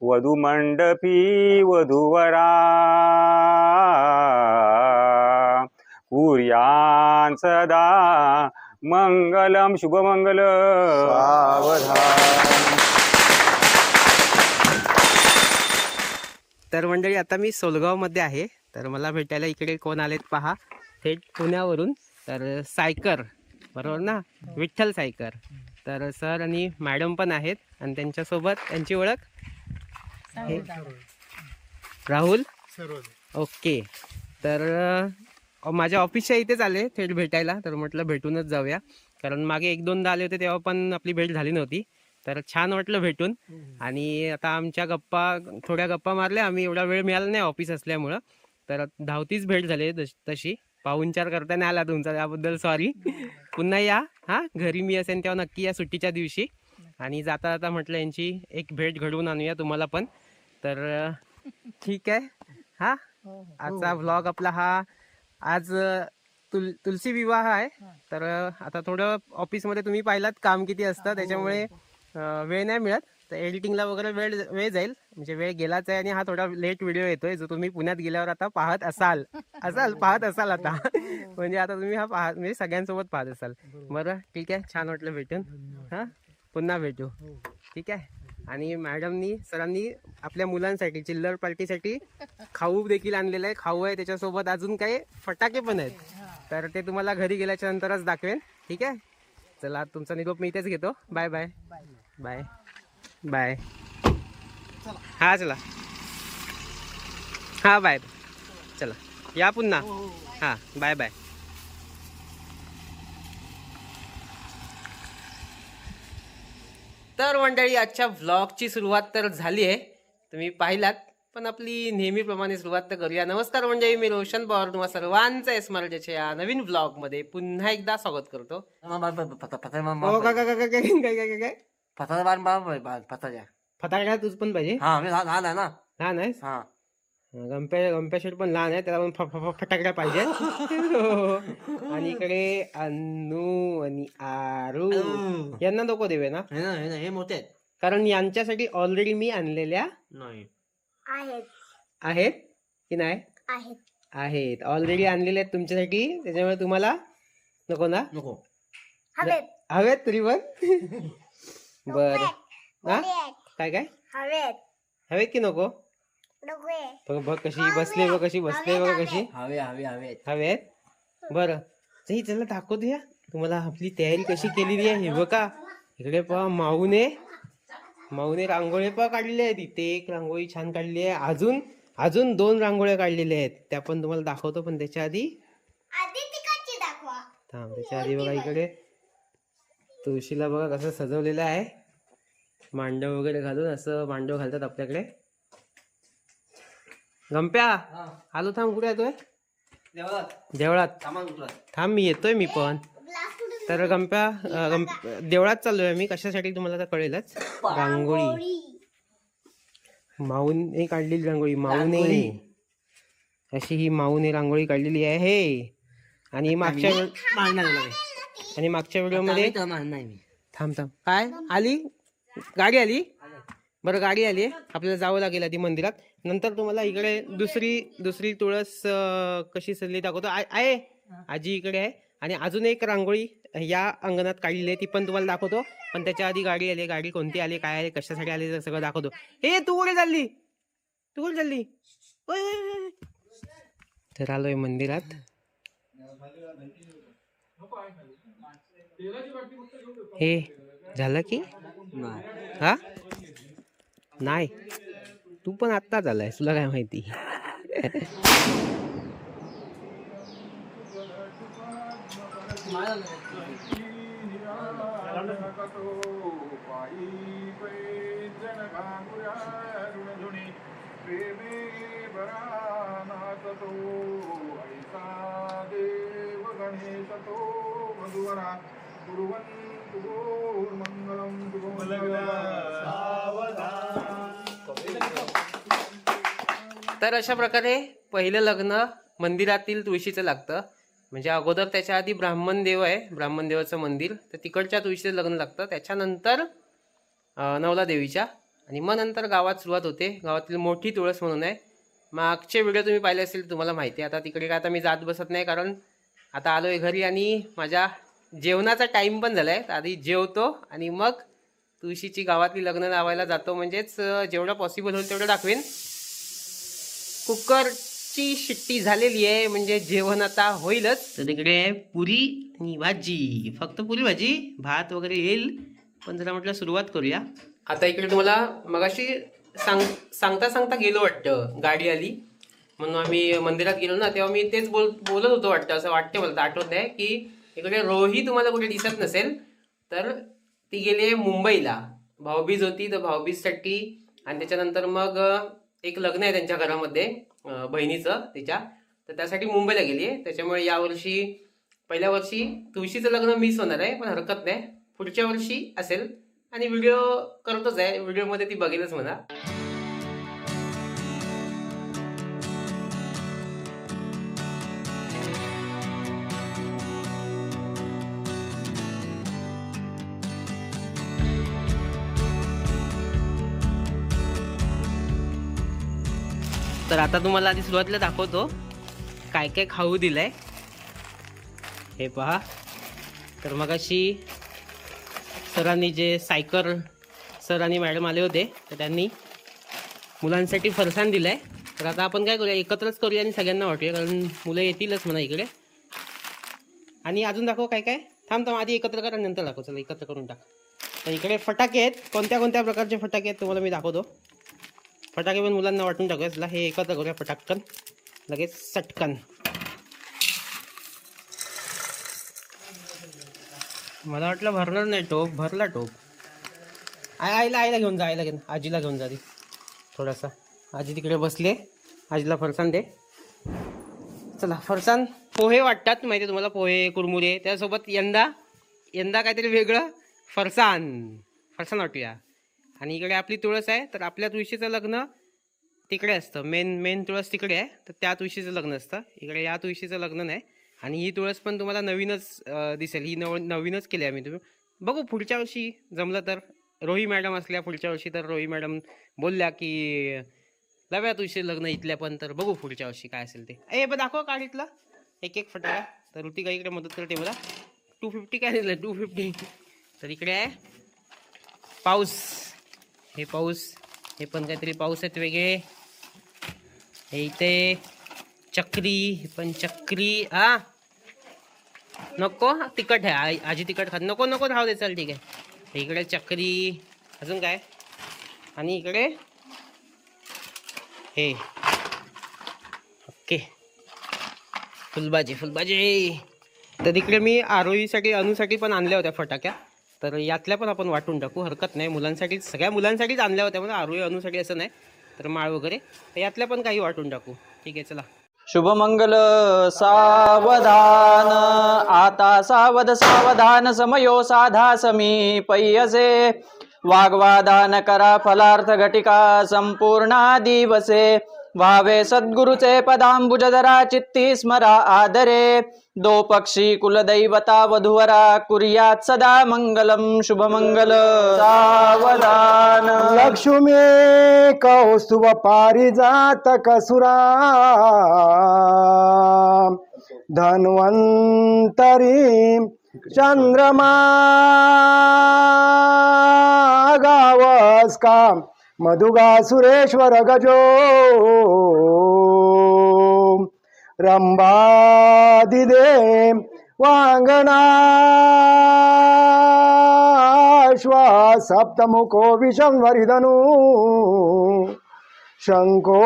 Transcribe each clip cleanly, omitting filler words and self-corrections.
वधूमंडपी वधूवरा कुर्यान सदा मंगलम शुभमंगल सावधान. तर मंडळी आता मी सोलगावमध्ये आहे. तर मला भेटायला इकडे कोण आलेत पहा, थेट पुण्यावरून. तर सायकर बरोबर ना, विठ्ठल सायकर. तर सर आणि मॅडम पण आहेत आणि त्यांच्यासोबत त्यांची ओळख राहुल. ओके. तर माझ्या ऑफिसच्या इथेच आले थेट भेटायला. तर म्हटलं भेटूनच जाऊया, कारण मागे 1-2दा आले होते तेव्हा पण आपली भेट झाली नव्हती. तर छान वाटलं भेटून. आणि आता आमच्या थोड्या गप्पा मारल्या आम्ही, एवढा वेळ मिळाला नाही ऑफिस असल्यामुळं. तर धावतीच भेट झाली तशी. पाहुणचार करता नाही आला तुमचा, त्याबद्दल सॉरी. पुन्हा या, हां घरी मी असेन तेव्हा नक्की या सुट्टीच्या दिवशी. आणि जाता जाता म्हटलं यांची एक भेट घडवून आणूया तुम्हाला पण. तर ठीक आहे. हा आजचा व्लॉग आपला हा. आज तुलसी विवाह आहे. तर आता थोडं ऑफिसमध्ये तुम्ही पाहिलात काम किती असतं, त्याच्यामुळे वेळ नाही मिळत. तर एडिटिंगला वगैरे वेळ जाईल, म्हणजे वेळ गेलाच आहे. आणि हा थोडा लेट व्हिडिओ येतोय, जो तुम्ही पुण्यात गेल्यावर आता पाहत असाल आता. म्हणजे आता तुम्ही हा म्हणजे सगळ्यांसोबत पाहत असाल. बरं ठीक आहे, छान वाटलं भेटून. हां पुन्हा भेटू. ठीक आहे. आणि मॅडमनी सरांनी आपल्या मुलांसाठी चिल्लर पार्टीसाठी खाऊ देखील आणलेलं आहे. खाऊ आहे, त्याच्यासोबत अजून काही फटाके पण आहेत. तर ते तुम्हाला घरी गेल्याच्या नंतरच दाखवेन. ठीक आहे. चला, तुमचा निरोप मी इथेच घेतो. Bye bye bye bye. हां चला, हां बाय. चला या पुन्हा. हां बाय बाय. तर मंडळी आजच्या व्लॉगची सुरुवात तर झाली आहे, तुम्ही पाहिलात. पण आपली नेहमीप्रमाणे सुरुवात तर करूया. नमस्कार मंडळी, मी रोशन पवार तुम्हा सर्वांचं एस्मार्टच्या या नवीन व्लॉगमध्ये पुन्हा एकदा स्वागत करतो. हो का काय फटाका तुझ पण पाहिजे. लहान आहे. गंप्या शेट पण लहान आहे, त्याला पण फटाकड्या पाहिजे. आणि इकडे अन्नू आणि आरू यांना नको देवे ना, हे मोठे आहेत. कारण यांच्यासाठी ऑलरेडी मी आणलेल्या आहेत की नाही, आहेत ऑलरेडी आणलेले आहेत तुमच्यासाठी. त्याच्यामुळे तुम्हाला नको ना, नको हवेत तरी पण. बर हा काय काय हवेत की नको. बघ कशी बसले, बघ कशी बसले, बघ कशी हवेत. बरं चही चला दाखवतो या तुम्हाला आपली तयारी कशी केलेली आहे. हे बघा इकडे पहा, माऊने रांगोळी पहा काढलेल्या आहेत. इथे एक रांगोळी छान काढली आहे. अजून 2 रांगोळ्या काढलेल्या आहेत, त्या पण तुम्हाला दाखवतो. पण त्याच्या आधी त्याच्या आधी बघा इकडे तुळशीला बघा कसं सजवलेलं आहे. मांडव वगैरे घालून असं मांडव घालतात आपल्याकडे. गंप्या आलो, थांब. कुठे येतोय? देवळात. थांब मी येतोय मी पण. तर गंप्या देवळात चाललोय मी. कशासाठी तुम्हाला तर कळेलच. रांगोळी माऊने काढलेली रांगोळी, माऊने अशी ही माऊने रांगोळी काढलेली आहे. आणि मागच्या व्हिडिओमध्ये थांब काय आली गाडी आली. बरं गाडी आली आहे, आपल्याला जावं लागेल आधी मंदिरात. नंतर तुम्हाला इकडे दुसरी तुळस कशी सजली दाखवतो. आहे आजी इकडे आहे. आणि अजून एक रांगोळी या अंगणात काढलेली आहे, ती पण तुम्हाला दाखवतो. पण त्याच्या आधी गाडी आली. गाडी कोणती आली, काय आली, कशासाठी आली, ते सगळं दाखवतो. हे तू कुठे चालली? तर आलोय मंदिरात. हे झालं की हा नाही, तू पण आत्ताच आलाय, तुला काय माहिती. तर अशा प्रकारे पहिलं लग्न मंदिरातील तुळशीचं लागतं. म्हणजे अगोदर त्याच्या आधी ब्राह्मण देव आहे, ब्राह्मण देवाचं मंदिर, तर तिकडच्या तुळशीचं लग्न लागतं. त्याच्यानंतर नवला देवीच्या, आणि मग नंतर गावात सुरुवात होते. गावातील मोठी तुळस म्हणून आहे. मागचे व्हिडिओ तुम्ही पाहिले असतील तुम्हाला माहिती आहे. आता तिकडे काय आता मी जात बसत नाही, कारण आता आलोय घरी आणि माझ्या जेवणाचा टाईम पण झाला आहे. तर आधी जेवतो आणि मग तुळशीची गावातली लग्न लावायला जातो. म्हणजेच जेवढं पॉसिबल होईल तेवढं दाखवेन. कुकरची शिट्टी झालेली आहे, म्हणजे जेवण आता होईलच. तर तिकडे पुरी आणि भाजी, फक्त पुरी भाजी, भात वगैरे येईल, पण जरा म्हटलं सुरुवात करूया. आता इकडे तुम्हाला मगाशी सांगता गेलो वाटतं, गाडी आली म्हणून आम्ही मंदिरात गेलो ना, तेव्हा मी तेच बोलत होतो वाटतं, असं वाटतं मला, आठवत नाही की इकडे रोही तुम्हाला कुठे दिसत नसेल, तर ती गेली आहे मुंबईला. भाऊबीज होती, तर भाऊबीजसाठी, आणि त्याच्यानंतर मग एक लग्न आहे त्यांच्या घरामध्ये बहिणीचं तिच्या, तर त्यासाठी मुंबईला गेली आहे. त्याच्यामुळे यावर्षी पहिल्या वर्षी तुळशीचं लग्न मिस होणार आहे, पण हरकत नाही, पुढच्या वर्षी असेल. आणि व्हिडिओ करतोच आहे, व्हिडिओमध्ये ती बघेलच म्हणा. तर आता तुम्हाला आधी सुरुवातीला दाखवतो काय काय खाऊ दिलंय. हे पहा. तर मगाशी सरांनी जे सायकर सर आणि मॅडम आले होते, तर त्यांनी मुलांसाठी फरसाण दिलंय. तर आता आपण काय करूया, एकत्रच करूया आणि सगळ्यांना वाटूया, कारण मुलं येतीलच म्हणा इकडे. आणि अजून दाखव काय काय. थांब आधी एकत्र करा, नंतर दाखव. चला एकत्र करून टाक. तर इकडे फटाके आहेत, कोणत्या कोणत्या प्रकारचे फटाके आहेत तुम्हाला मी दाखवतो. फटाके पण मुलांना वाटून टाकूया. चला हे एकत्र करूया पटाकन, लगेच सटकन. मला वाटलं भरणार नाही टोप, भरला टोप. आईला घेऊन जा, आईला घेऊन, आजीला घेऊन जा ती थोडासा. आजी तिकडे बसले, आजीला फरसाण दे. चला फरसाण. पोहे वाटतात माहिती तुम्हाला, पोहे कुरमुरे, त्यासोबत यंदा काहीतरी वेगळं फरसाण वाटूया. आणि इकडे आपली तुळस आहे, तर आपल्या तुळशीचं लग्न तिकडे असतं, मेन तुळस तिकडे आहे, तर त्या तुळशीचं लग्न असतं. इकडे या तुळशीचं लग्न नाही. आणि ही तुळस पण तुम्हाला नवीनच दिसेल, ही नवीनच केली आहे मी. तुम्ही बघू पुढच्या वर्षी जमलं तर. रोही मॅडम असल्या पुढच्या वर्षी, तर रोही मॅडम बोलल्या की लव्या तुळशी लग्न इथल्या पण, तर बघू पुढच्या वर्षी काय असेल ते. पण दाखव काढीतला एक फटाका. तर ऋतिका इकडे मदत करते मला. 250 काय दिलं, 250. तर इकडे आहे पाऊस. हे पाऊस, हे पण काहीतरी पाऊस आहेत वेगळे. हे इथे चक्री, हे पण चक्री. नको तिखट आहे, आजी तिखट खात. नको राहू दे, चल ठीक आहे. इकडे चक्री, अजून काय. आणि इकडे हे ओके फुलबाजी. तर इकडे मी आरोहीसाठी, अनुसाठी पण आणल्या होत्या फटाक्या, तर यातल्या पण आपण वाटून टाकू, हरकत नाही. मुलांसाठी, सगळ्या मुलांसाठीच आणल्या होत्या, म्हणजे आरोही अनुसाठी असं नाही, तर माळ वगैरे, तर यातल्या पण काही वाटून टाकू. ठीक आहे चला. शुभमंगल सावधान, आता सावधान, समयो साधा समीपय्यसे. वाग्वादान करा फलार्थ घटिका संपूर्णा दिवसे. व्हावे सद्गुरुचे पदांबुजधरा, चित्ती स्मरा आदरे. दो पक्षी कुलदैवता वधूवरा, कुर्यात सदा मंगलम. शुभमंगल सावधान. लक्ष्मी कौस्तुभ पारिजात कसुरा, धन्वंतरी चंद्रमा गावस्का. मधुगा सुरेश्वर गजो, रंभादिदे वांगना. सप्तमुखो विषंवरिधनु, शंको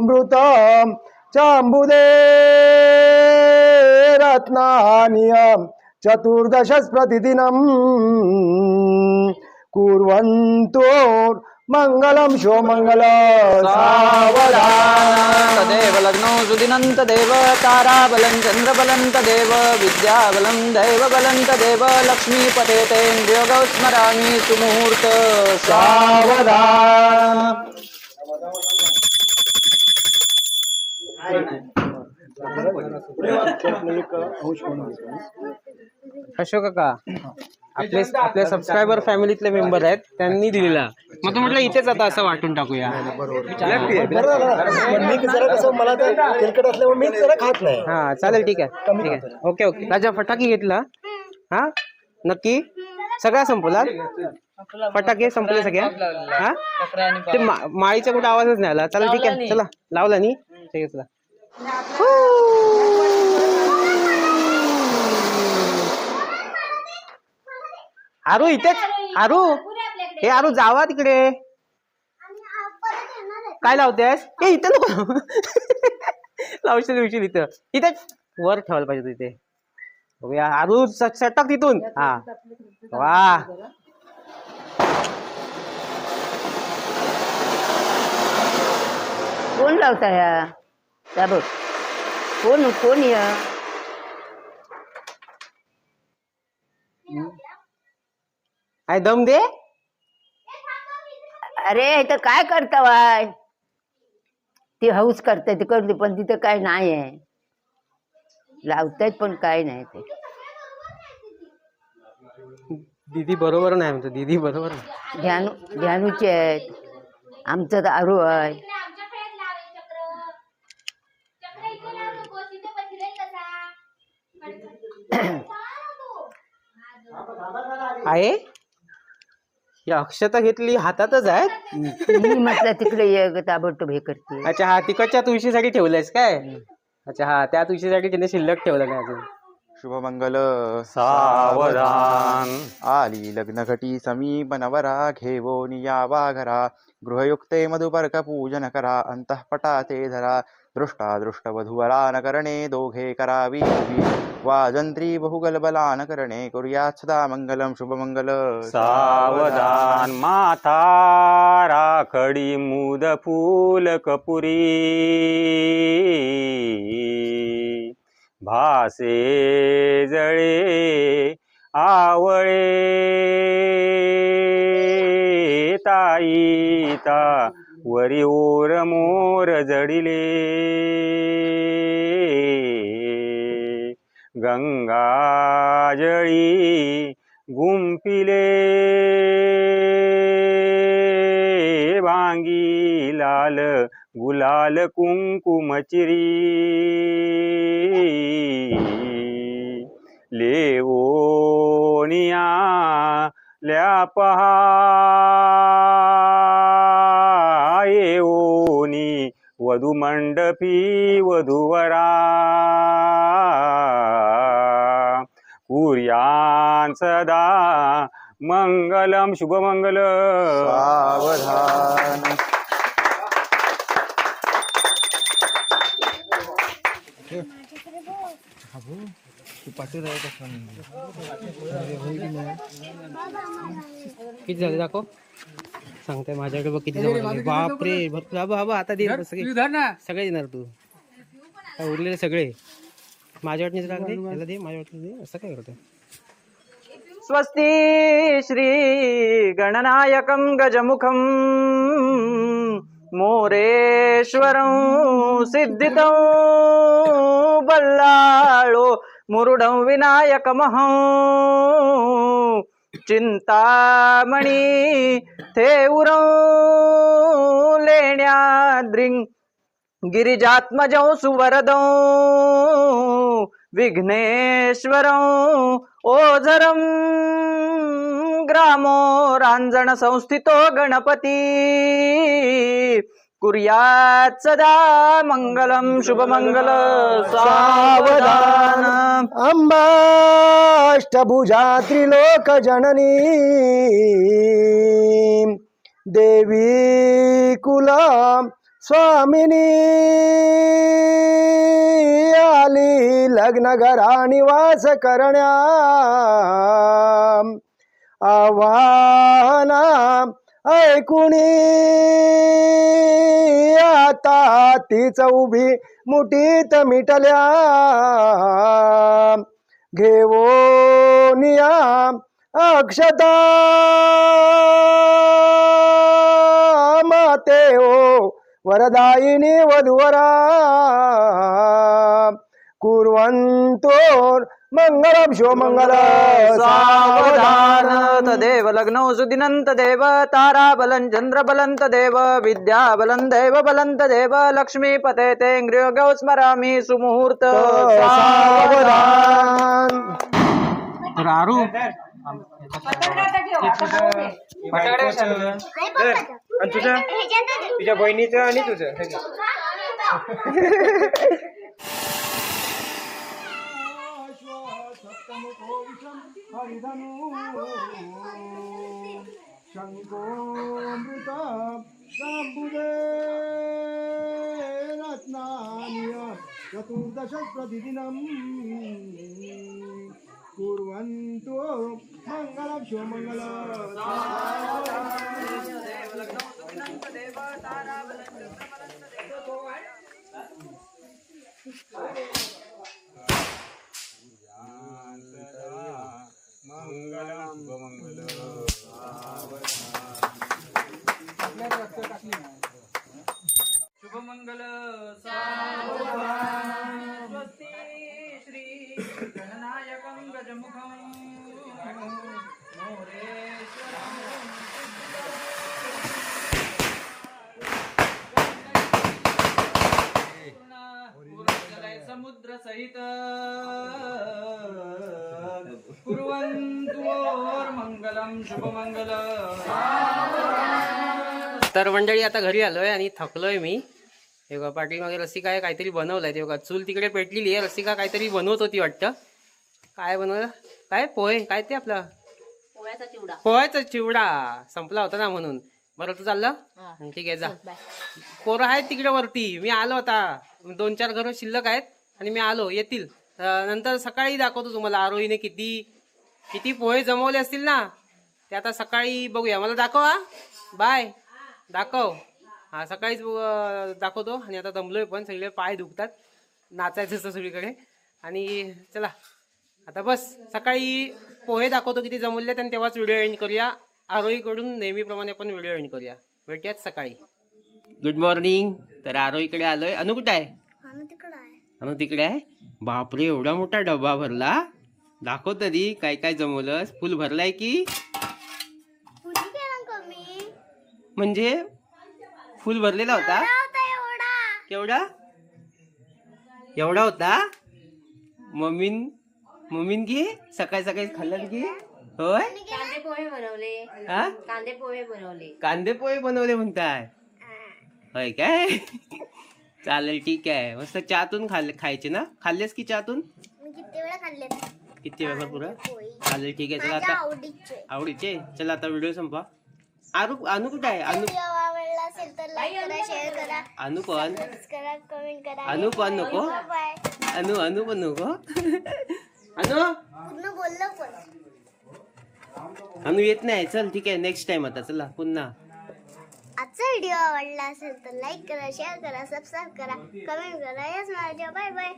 मृतम चांबुदे. रत्नानियम चतुर्दश प्रतिदिनम कुर्वन्तु मंगलम. शो मंगल सावधान. तदेव लग्नो सुदिनं तदेव ताराबलं चन्द्रबलं तदेव विद्याबलं दैवबलं तदेव लक्ष्मीपते तेन्द्रियोगौ स्मरामि सुमुहूर्त. सावधान. अशोक काका आपले सबस्क्रायबर फॅमिलीतले मेंबर आहेत, त्यांनी दिलेला मग तू म्हटलं इथेच आता असं वाटून टाकूया. बरं झालं ना. पण मी जरा कसं मला ते तेलकट असल्यामुळे मी जरा खात नाही. हा चालेल, ठीक आहे ठीक आहे. Okay okay. राजा फटाके घेतला? हा नक्की सगळा संपला? फटाके संपले सगळ्या? हा ते माळीचा कुठं आवाजच नाही आला. चला ठीक आहे, चला लावला नी ठीक आहे चला. आरू इथेच. आरू हे आरू जावा तिकडे. काय लावतेस? हे इथे नको लावू. लावशील विशील इथं. इथे वर ठेवायला पाहिजे तिथे. बघूया आरू सटक तिथून. हा वा कोण लावता ह्या त्या बघ कोण कोण या काय दम दे. अरे इथं काय करता वाय ती हौस करते ती करते पण तिथं काय नाही आहे लावतायत पण काय नाही ते दीदी बरोबर नाही म्हणतो. दीदी बरोबर नाही. ध्यानूचे आहेत आमचं तर आरू आहे. आहे ही अक्षता घेतली हातातच आहे. मी म्हटलं तिकडे ये ताबडतोब हे करते. अच्छा हा तिकडच्या तुळशीसाठी ठेवलंयस काय? अच्छा हा त्या तुळशीसाठी तिने शिल्लक ठेवलं नाही अजून. शुभमंगल सावधान आली लग्नघटी समीप नवरा घेवोन यावा घरा गृहयुक्ते मधुपर्क पूजन करा अंतःपटा ते धरा दृष्टा दृष्टवधूवरा न करणे दोघे करावी उभी वाजंत्री बहुगलबला न करणे कुर्यात् सदा मंगलम शुभमंगल सावधान माथा राखडी मुद फूल कपुरी भासे जळे आवळे ताईता वरी ओर मोर जडिले गंगाजळी गुंपिले भांगी लाल गुलाल कुंकुम चिरी लेवोनिया ल्यापहा येवोनी वधू मंडपी वधूवरा कुर्यान सदा मंगलम शुभमंगल सावधान किती झाले दाखव. सांगताय माझ्याकडे बघ किती झाले. बापरे भरपूर. बाबा आता दे सगळे देणार तू. काय उरलेले सगळे माझ्या वाटणीच लागले. याला दे माझ्या वाटणी दे. असं काय करतोय. स्वस्ति श्री गणनायकं गजमुखं मोरेश्वरं सिद्धितं बल्लाळो मुरुडं विनायकमहं चिंतामणी थेउरं लेण्याद्रिं गिरिजात्मजं सुवरदं विघ्नेश्वरं ओझरं ग्रामो रांजण संस्थितो गणपती कुर्यात् सदा मंगलम शुभमंगल सावधान. अंबाष्टभुजा त्रिलोक जननी देवी कुला स्वामिनी आली लग्न घरा निवास करण्या आव्हाना ऐकुणी आता तीच उभी मुठीत मिटल्या घेवोनिया अक्षता माते ओ वरदायिनी वधुवरा कुर्वन्तो मंगलम शिवमंगल सावधान तदेव लग्नौ सुदिनं तदेव ताराबलं चन्द्रबलं तदेव विद्याबलं दैवबलं तदेव लक्ष्मीपते तेऽङ्घ्रियोगौ स्मरामि सुमुहूर्त सावधान. तुझ्या बहिणीचं आणि तुझं चतुर्दश प्रतिदिनं कुर्वन्तु मंगलम शिवमंगल. मंगलम शुभमंगल. शुभमंगल सावधान स्वस्ति श्री गणनायकं गजमुखं मोरेश्वरं समुद्र सहित कुर्वन्तु मंगलम शुभमंगल. तर मंडळी आता घरी आलोय आणि थकलोय मी. हे बघा पाटील रसिका काहीतरी बनवलंय. ते बघा चूल तिकडे पेटलेली आहे. रसिका काहीतरी बनवत होती वाटतं. काय बनवलं? काय पोहे? काय ते आपलं पोह्याचा चिवडा संपला होता ना म्हणून. बरं तू चाललं ठीक आहे जा. पोरं आहेत तिकडे वरती. मी आलो आता 2-4 घरं शिल्लक आहेत आणि मी आलो. येतील नंतर सकाळी दाखवतो तुम्हाला. आरोहीने किती पोहे जमवले असतील ना ते आता सकाळी बघूया. मला दाखव हा. बाय दाखव. हा सकाळीच दाखवतो. आणि आता दमलोय पण सगळे पाय दुखतात. नाचायचं असतं सगळीकडे. आणि चला आता बस सकाळी पोहे दाखवतो किती जमवले आणि तेव्हाच व्हिडिओ एंड करूया. आरोहीकडून नेहमीप्रमाणे आपण व्हिडिओ एंड करूया. भेटूयाच सकाळी. Good morning. तर आरोहीकडे आलोय. अनु कुठे आहे? अनु तिकडे आहे. बापरे एवढा मोठा डबा भरला. दाखव तरी काय काय जमवलंस. फुल भरलाय की म्हणजे फुल भरलेला होता. केवढा एवढा होता. मम्मीन की सकाळी खाल्लं की होय. कांदे पोहे बनवले. हा कांदे पोहे बनवले म्हणताय होय काय. चालेल ठीक आहे. मस्त चहातून खायचे ना. खाल्लेस की चहातून? किती वेळा पुरा. चालेल ठीक आहे. चला आता आवडीचे. चला आता व्हिडिओ संपा. अनु कुठे आहे? अनु पण नको. अनु पण नको. अनु येत नाही. चल ठीक आहे नेक्स्ट टाइम आता. चला पुन्हा. आजचा व्हिडिओ आवडला असेल तर लाईक करा, शेअर करा, सबस्क्राईब करा, कमेंट करा. यस माझ्या बाय बाय.